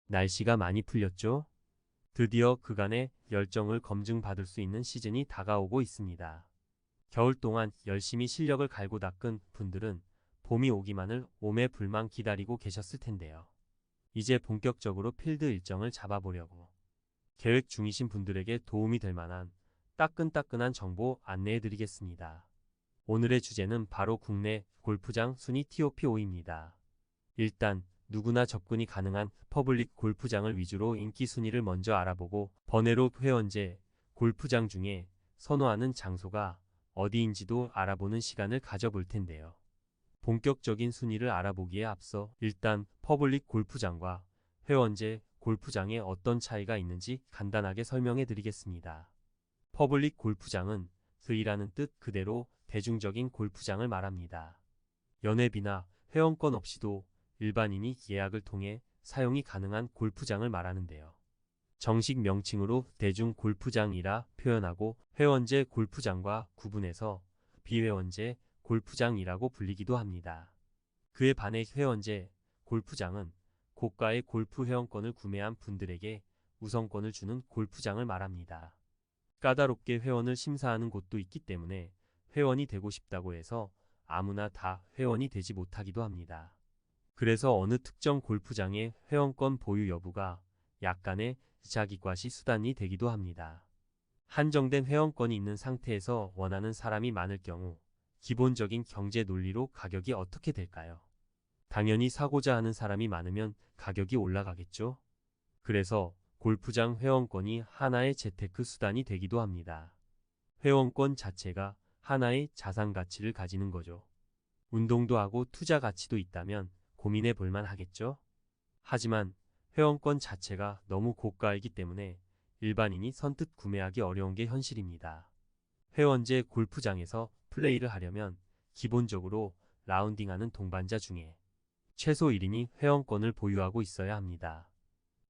날씨가 많이 풀렸죠? 드디어 그간의 열정을 검증받을 수 있는 시즌이 다가오고 있습니다. 겨울 동안 열심히 실력을 갈고 닦은 분들은 봄이 오기만을 오매불망 기다리고 계셨을 텐데요. 이제 본격적으로 필드 일정을 잡아보려고 계획 중이신 분들에게 도움이 될 만한 따끈따끈한 정보 안내해드리겠습니다. 오늘의 주제는 바로 국내 골프장 순위 TOP5입니다. 일단 누구나 접근이 가능한 퍼블릭 골프장을 위주로 인기 순위를 먼저 알아보고 번외로 회원제 골프장 중에 선호하는 장소가 어디인지도 알아보는 시간을 가져볼 텐데요. 본격적인 순위를 알아보기에 앞서 일단 퍼블릭 골프장과 회원제 골프장에 어떤 차이가 있는지 간단하게 설명해 드리겠습니다. 퍼블릭 골프장은 V라는 뜻 그대로 대중적인 골프장을 말합니다. 연회비나 회원권 없이도 일반인이 예약을 통해 사용이 가능한 골프장을 말하는데요. 정식 명칭으로 대중 골프장이라 표현하고 회원제 골프장과 구분해서 비회원제 골프장이라고 불리기도 합니다. 그에 반해 회원제 골프장은 고가의 골프 회원권을 구매한 분들에게 우선권을 주는 골프장을 말합니다. 까다롭게 회원을 심사하는 곳도 있기 때문에 회원이 되고 싶다고 해서 아무나 다 회원이 되지 못하기도 합니다. 그래서 어느 특정 골프장의 회원권 보유 여부가 약간의 자기과시 수단이 되기도 합니다. 한정된 회원권이 있는 상태에서 원하는 사람이 많을 경우 기본적인 경제 논리로 가격이 어떻게 될까요? 당연히 사고자 하는 사람이 많으면 가격이 올라가겠죠? 그래서 골프장 회원권이 하나의 재테크 수단이 되기도 합니다. 회원권 자체가 하나의 자산 가치를 가지는 거죠. 운동도 하고 투자 가치도 있다면 고민해 볼 만 하겠죠? 하지만 회원권 자체가 너무 고가이기 때문에 일반인이 선뜻 구매하기 어려운 게 현실입니다. 회원제 골프장에서 플레이를 하려면 기본적으로 라운딩하는 동반자 중에 최소 1인이 회원권을 보유하고 있어야 합니다.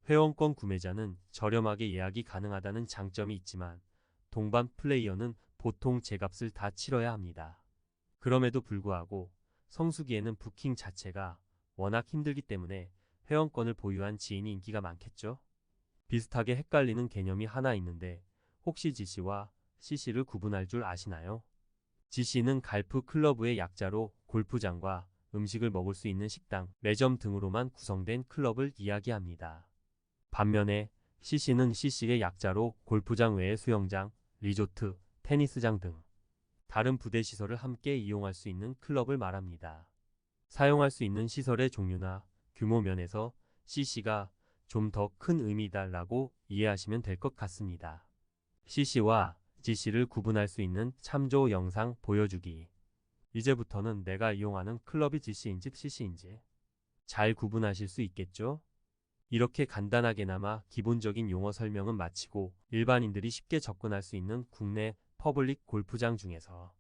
회원권 구매자는 저렴하게 예약이 가능하다는 장점이 있지만 동반 플레이어는 보통 제값을 다 치러야 합니다. 그럼에도 불구하고 성수기에는 부킹 자체가 워낙 힘들기 때문에 회원권을 보유한 지인이 인기가 많겠죠? 비슷하게 헷갈리는 개념이 하나 있는데 혹시 GC와 CC를 구분할 줄 아시나요? GC는 갈프 클러브의 약자로 골프장과 음식을 먹을 수 있는 식당, 매점 등으로만 구성된 클럽을 이야기합니다. 반면에 CC는 CC의 약자로 골프장 외에 수영장, 리조트, 테니스장 등 다른 부대 시설을 함께 이용할 수 있는 클럽을 말합니다. 사용할 수 있는 시설의 종류나 규모 면에서 CC가 좀 더 큰 의미다라고 이해하시면 될 것 같습니다. CC와 GC를 구분할 수 있는 참조 영상 보여주기. 이제부터는 내가 이용하는 클럽이 GC인지 CC인지 잘 구분하실 수 있겠죠? 이렇게 간단하게나마 기본적인 용어 설명은 마치고 일반인들이 쉽게 접근할 수 있는 국내 퍼블릭 골프장 중에서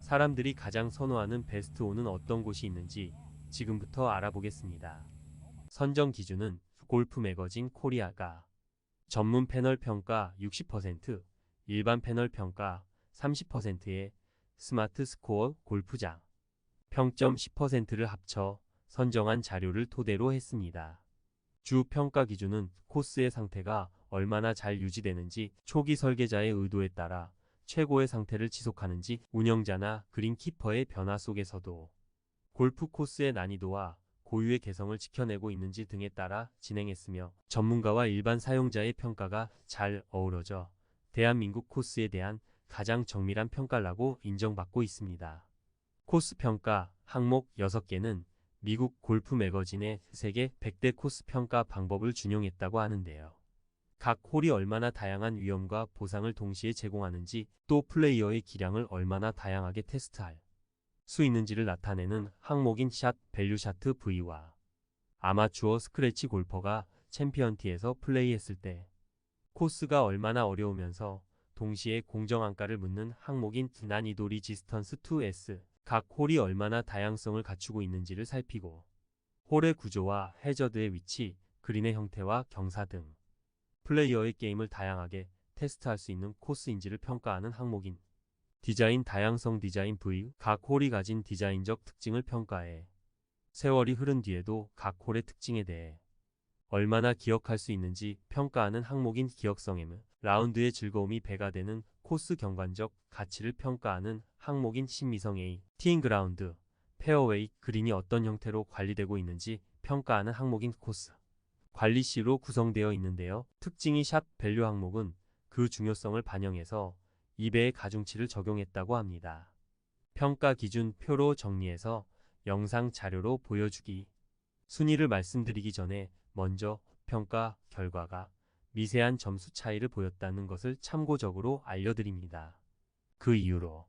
사람들이 가장 선호하는 베스트 5는 어떤 곳이 있는지 지금부터 알아보겠습니다. 선정 기준은 골프 매거진 코리아가 전문 패널 평가 60%, 일반 패널 평가 30%의 스마트 스코어 골프장 평점 10%를 합쳐 선정한 자료를 토대로 했습니다. 주 평가 기준은 코스의 상태가 얼마나 잘 유지되는지, 초기 설계자의 의도에 따라 최고의 상태를 지속하는지, 운영자나 그린키퍼의 변화 속에서도 골프 코스의 난이도와 고유의 개성을 지켜내고 있는지 등에 따라 진행했으며 전문가와 일반 사용자의 평가가 잘 어우러져 대한민국 코스에 대한 가장 정밀한 평가라고 인정받고 있습니다. 코스 평가 항목 6개는 미국 골프 매거진의 세계 100대 코스 평가 방법을 준용했다고 하는데요. 각 홀이 얼마나 다양한 위험과 보상을 동시에 제공하는지, 또 플레이어의 기량을 얼마나 다양하게 테스트할 수 있는지를 나타내는 항목인 샷 밸류 샤트 V와 아마추어 스크래치 골퍼가 챔피언티에서 플레이했을 때 코스가 얼마나 어려우면서 동시에 공정한가를 묻는 항목인 난이도 리지스턴스 2S, 각 홀이 얼마나 다양성을 갖추고 있는지를 살피고 홀의 구조와 해저드의 위치, 그린의 형태와 경사 등 플레이어의 게임을 다양하게 테스트할 수 있는 코스인지를 평가하는 항목인 디자인 다양성 디자인 V, 각 홀이 가진 디자인적 특징을 평가해 세월이 흐른 뒤에도 각 홀의 특징에 대해 얼마나 기억할 수 있는지 평가하는 항목인 기억성 M, 라운드의 즐거움이 배가 되는 코스 경관적 가치를 평가하는 항목인 심미성 A, 티잉 그라운드, 페어웨이, 그린이 어떤 형태로 관리되고 있는지 평가하는 항목인 코스 관리 C로 구성되어 있는데요. 특징이 샷 밸류 항목은 그 중요성을 반영해서 2배의 가중치를 적용했다고 합니다. 평가 기준 표로 정리해서 영상 자료로 보여주기. 순위를 말씀드리기 전에 먼저 평가 결과가 미세한 점수 차이를 보였다는 것을 참고적으로 알려드립니다. 그 이유로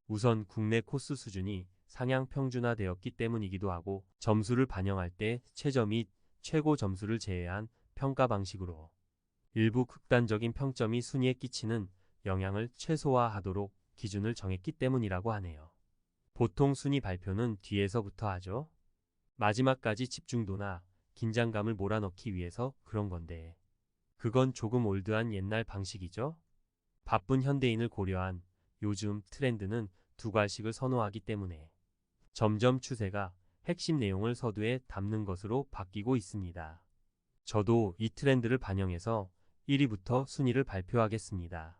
우선 국내 코스 수준이 상향 평준화되었기 때문이기도 하고 점수를 반영할 때 최저 및 최고 점수를 제외한 평가 방식으로 일부 극단적인 평점이 순위에 끼치는 영향을 최소화하도록 기준을 정했기 때문이라고 하네요. 보통 순위 발표는 뒤에서부터 하죠. 마지막까지 집중도나 긴장감을 몰아넣기 위해서 그런 건데 그건 조금 올드한 옛날 방식이죠. 바쁜 현대인을 고려한 요즘 트렌드는 두괄식을 선호하기 때문에 점점 추세가 핵심 내용을 서두에 담는 것으로 바뀌고 있습니다. 저도 이 트렌드를 반영해서 1위부터 순위를 발표하겠습니다.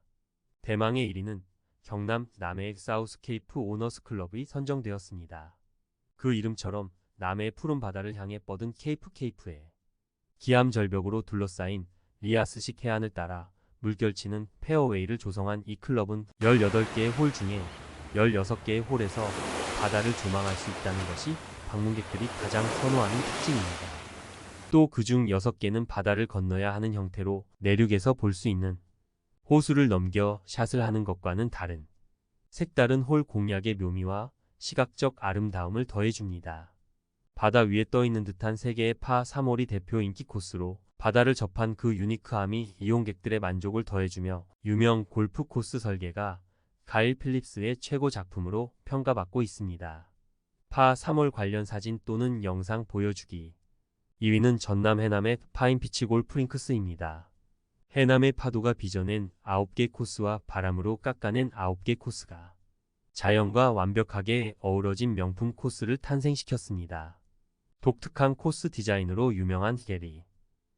대망의 1위는 경남 남해 사우스케이프 오너스 클럽이 선정되었습니다. 그 이름처럼 남해의 푸른 바다를 향해 뻗은 케이프에 기암 절벽으로 둘러싸인 리아스식 해안을 따라 물결치는 페어웨이를 조성한 이 클럽은 18개의 홀 중에 16개의 홀에서 바다를 조망할 수 있다는 것이 방문객들이 가장 선호하는 특징입니다. 또 그중 6개는 바다를 건너야 하는 형태로 내륙에서 볼 수 있는 호수를 넘겨 샷을 하는 것과는 다른 색다른 홀 공략의 묘미와 시각적 아름다움을 더해줍니다. 바다 위에 떠있는 듯한 3개의 파 3홀이 대표 인기 코스로 바다를 접한 그 유니크함이 이용객들의 만족을 더해주며 유명 골프 코스 설계가 가일 필립스의 최고 작품으로 평가받고 있습니다. 파 3홀 관련 사진 또는 영상 보여주기. 2위는 전남 해남의 파인피치 골프링크스입니다. 해남의 파도가 빚어낸 9개 코스와 바람으로 깎아낸 9개 코스가 자연과 완벽하게 어우러진 명품 코스를 탄생시켰습니다. 독특한 코스 디자인으로 유명한 게리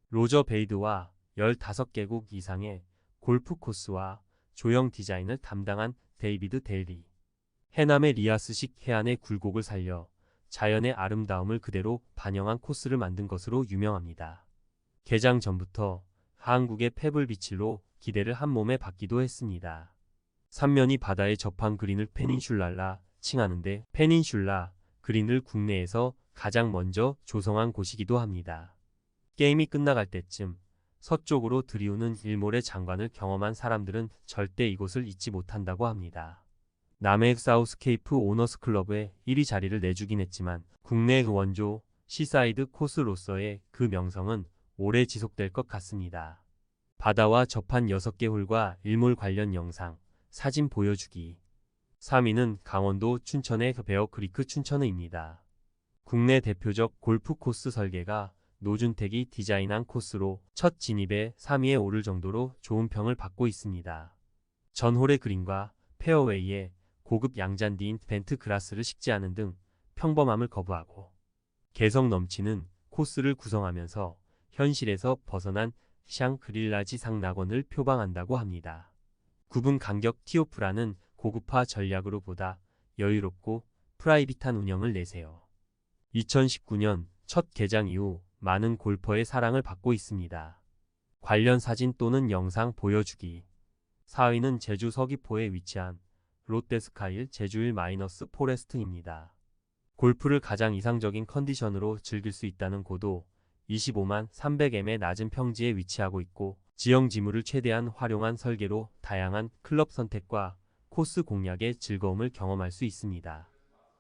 로저 베이드와 15개국 이상의 골프 코스와 조형 디자인을 담당한 데이비드 데일리. 해남의 리아스식 해안의 굴곡을 살려 자연의 아름다움을 그대로 반영한 코스를 만든 것으로 유명합니다. 개장 전부터 한국의 페블비치로 기대를 한 몸에 받기도 했습니다. 3면이 바다에 접한 그린을 페닌슐라라 칭하는데 페닌슐라 그린을 국내에서 가장 먼저 조성한 곳이기도 합니다. 게임이 끝나갈 때쯤 서쪽으로 들이우는 일몰의 장관을 경험한 사람들은 절대 이곳을 잊지 못한다고 합니다. 남해 사우스케이프 오너스 클럽의 1위 자리를 내주긴 했지만 국내 원조 시사이드 코스로서의 그 명성은 오래 지속될 것 같습니다. 바다와 접한 6개 홀과 일몰 관련 영상, 사진 보여주기. 3위는 강원도 춘천의 베어크리크 춘천의입니다. 국내 대표적 골프 코스 설계가 노준택이 디자인한 코스로 첫 진입에 3위에 오를 정도로 좋은 평을 받고 있습니다. 전홀의 그린과 페어웨이에 고급 양잔디인 벤트 그라스를 식지 않은 등 평범함을 거부하고 개성 넘치는 코스를 구성하면서 현실에서 벗어난 샹크릴라지상 낙원을 표방한다고 합니다. 9분 간격 티오프라는 고급화 전략으로 보다 여유롭고 프라이빗한 운영을 내세요. 2019년 첫 개장 이후 많은 골퍼의 사랑을 받고 있습니다. 관련 사진 또는 영상 보여주기. 4위는 제주 서귀포에 위치한 롯데스카일 제주일 마이너스 포레스트입니다. 골프를 가장 이상적인 컨디션으로 즐길 수 있다는 고도 25만 300m의 낮은 평지에 위치하고 있고 지형 지물을 최대한 활용한 설계로 다양한 클럽 선택과 코스 공략의 즐거움을 경험할 수 있습니다.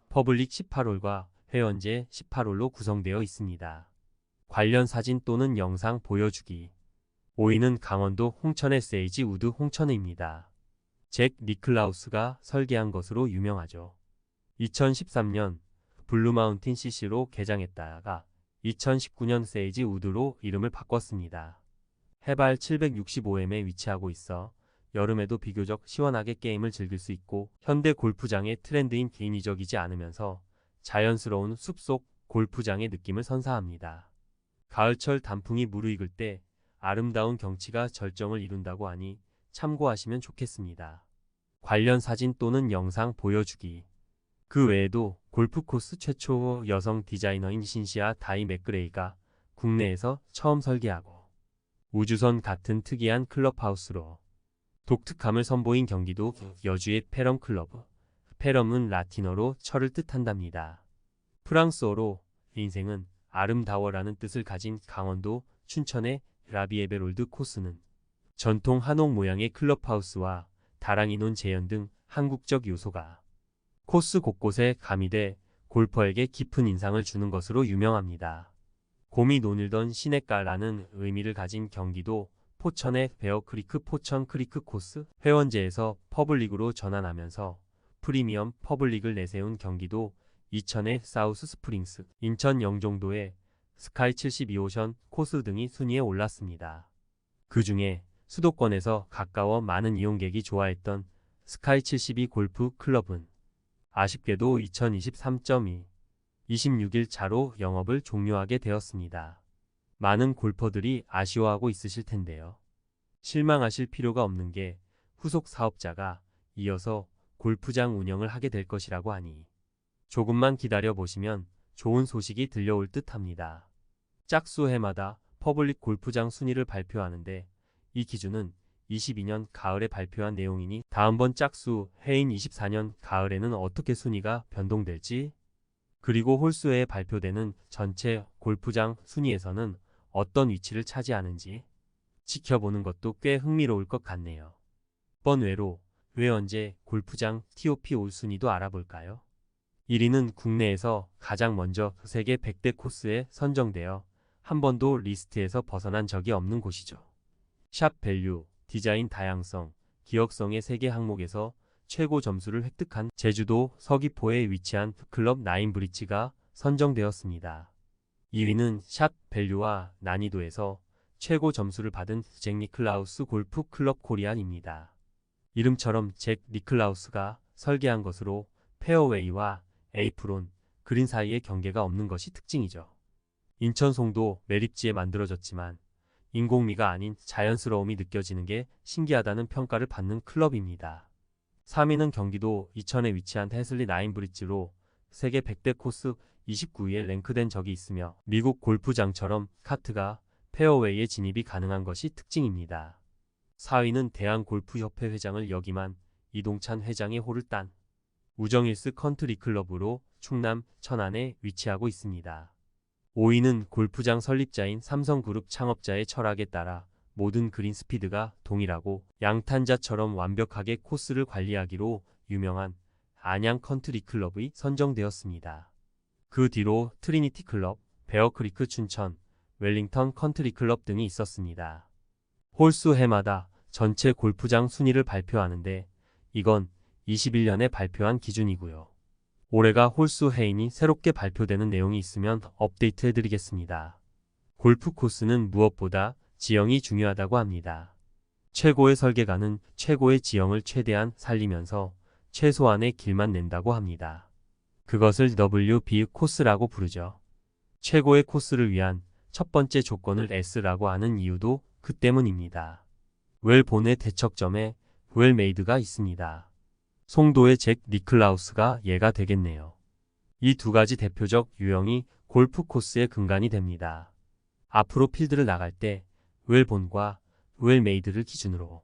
퍼블릭 18홀과 회원제 18홀로 구성되어 있습니다. 관련 사진 또는 영상 보여주기. 5위는 강원도 홍천의 세이지 우드 홍천의입니다. 잭 니클라우스가 설계한 것으로 유명하죠. 2013년 블루마운틴 CC로 개장했다가 2019년 세이지 우드로 이름을 바꿨습니다. 해발 765m에 위치하고 있어 여름에도 비교적 시원하게 게임을 즐길 수 있고 현대 골프장의 트렌드인 개인적이지 않으면서 자연스러운 숲속 골프장의 느낌을 선사합니다. 가을철 단풍이 무르익을 때 아름다운 경치가 절정을 이룬다고 하니 참고하시면 좋겠습니다. 관련 사진 또는 영상 보여주기. 그 외에도 골프 코스 최초 여성 디자이너인 신시아 다이 맥그레이가 국내에서 처음 설계하고 우주선 같은 특이한 클럽하우스로 독특함을 선보인 경기도 여주의 페럼 클러브. 페럼은 라틴어로 철을 뜻한답니다. 프랑스어로 인생은 아름다워라는 뜻을 가진 강원도 춘천의 라비에베롤드 코스는 전통 한옥 모양의 클럽하우스와 다랑이 논 재현 등 한국적 요소가 코스 곳곳에 가미돼 골퍼에게 깊은 인상을 주는 것으로 유명합니다. 곰이 논일던 시냇가라는 의미를 가진 경기도 포천의 베어크리크 포천 크리크 코스 회원제에서 퍼블릭으로 전환하면서 프리미엄 퍼블릭을 내세운 경기도 이천의 사우스 스프링스, 인천 영종도의 스카이 72오션 코스 등이 순위에 올랐습니다. 그 중에 수도권에서 가까워 많은 이용객이 좋아했던 스카이 72 골프 클럽은 아쉽게도 2023.2 26일 차로 영업을 종료하게 되었습니다. 많은 골퍼들이 아쉬워하고 있으실 텐데요. 실망하실 필요가 없는 게 후속 사업자가 이어서 골프장 운영을 하게 될 것이라고 하니 조금만 기다려 보시면 좋은 소식이 들려올 듯 합니다. 짝수 해마다 퍼블릭 골프장 순위를 발표하는데 이 기준은 22년 가을에 발표한 내용이니 다음번 짝수 해인 24년 가을에는 어떻게 순위가 변동될지, 그리고 홀수에 발표되는 전체 골프장 순위에서는 어떤 위치를 차지하는지 지켜보는 것도 꽤 흥미로울 것 같네요. 번외로 왜 언제 골프장 TOP 올 순위도 알아볼까요? 1위는 국내에서 가장 먼저 세계 100대 코스에 선정되어 한 번도 리스트에서 벗어난 적이 없는 곳이죠. 샵 밸류, 디자인 다양성, 기억성의 3개 항목에서 최고 점수를 획득한 제주도 서귀포에 위치한 클럽 나인 브릿지가 선정되었습니다. 2위는 샷 밸류와 난이도에서 최고 점수를 받은 잭 니클라우스 골프 클럽 코리안입니다. 이름처럼 잭 니클라우스가 설계한 것으로 페어웨이와 에이프론, 그린 사이의 경계가 없는 것이 특징이죠. 인천 송도 매립지에 만들어졌지만 인공미가 아닌 자연스러움이 느껴지는 게 신기하다는 평가를 받는 클럽입니다. 3위는 경기도 이천에 위치한 해슬리 나인 브릿지로 세계 100대 코스 29위에 랭크된 적이 있으며 미국 골프장처럼 카트가 페어웨이에 진입이 가능한 것이 특징입니다. 4위는 대한골프협회 회장을 역임한 이동찬 회장의 홀을 딴 우정힐스 컨트리 클럽으로 충남 천안에 위치하고 있습니다. 5위는 골프장 설립자인 삼성그룹 창업자의 철학에 따라 모든 그린 스피드가 동일하고 양탄자처럼 완벽하게 코스를 관리하기로 유명한 안양 컨트리 클럽이 선정되었습니다. 그 뒤로 트리니티 클럽, 베어크리크 춘천, 웰링턴 컨트리 클럽 등이 있었습니다. 홀수 해마다 전체 골프장 순위를 발표하는데 이건 21년에 발표한 기준이고요. 올해가 홀수 해이니 새롭게 발표되는 내용이 있으면 업데이트 해드리겠습니다. 골프 코스는 무엇보다 지형이 중요하다고 합니다. 최고의 설계가는 최고의 지형을 최대한 살리면서 최소한의 길만 낸다고 합니다. 그것을 WB 코스라고 부르죠. 최고의 코스를 위한 첫 번째 조건을 S라고 하는 이유도 그 때문입니다. 웰본의 대척점에 웰메이드가 있습니다. 송도의 잭 니클라우스가 예가 되겠네요. 이 두 가지 대표적 유형이 골프 코스의 근간이 됩니다. 앞으로 필드를 나갈 때 웰본과 웰메이드를 기준으로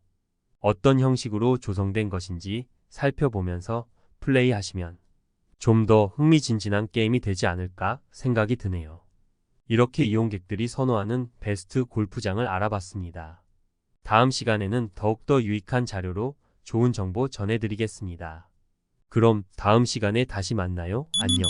어떤 형식으로 조성된 것인지 살펴보면서 플레이하시면 좀 더 흥미진진한 게임이 되지 않을까 생각이 드네요. 이렇게 이용객들이 선호하는 베스트 골프장을 알아봤습니다. 다음 시간에는 더욱더 유익한 자료로 좋은 정보 전해드리겠습니다. 그럼 다음 시간에 다시 만나요. 안녕.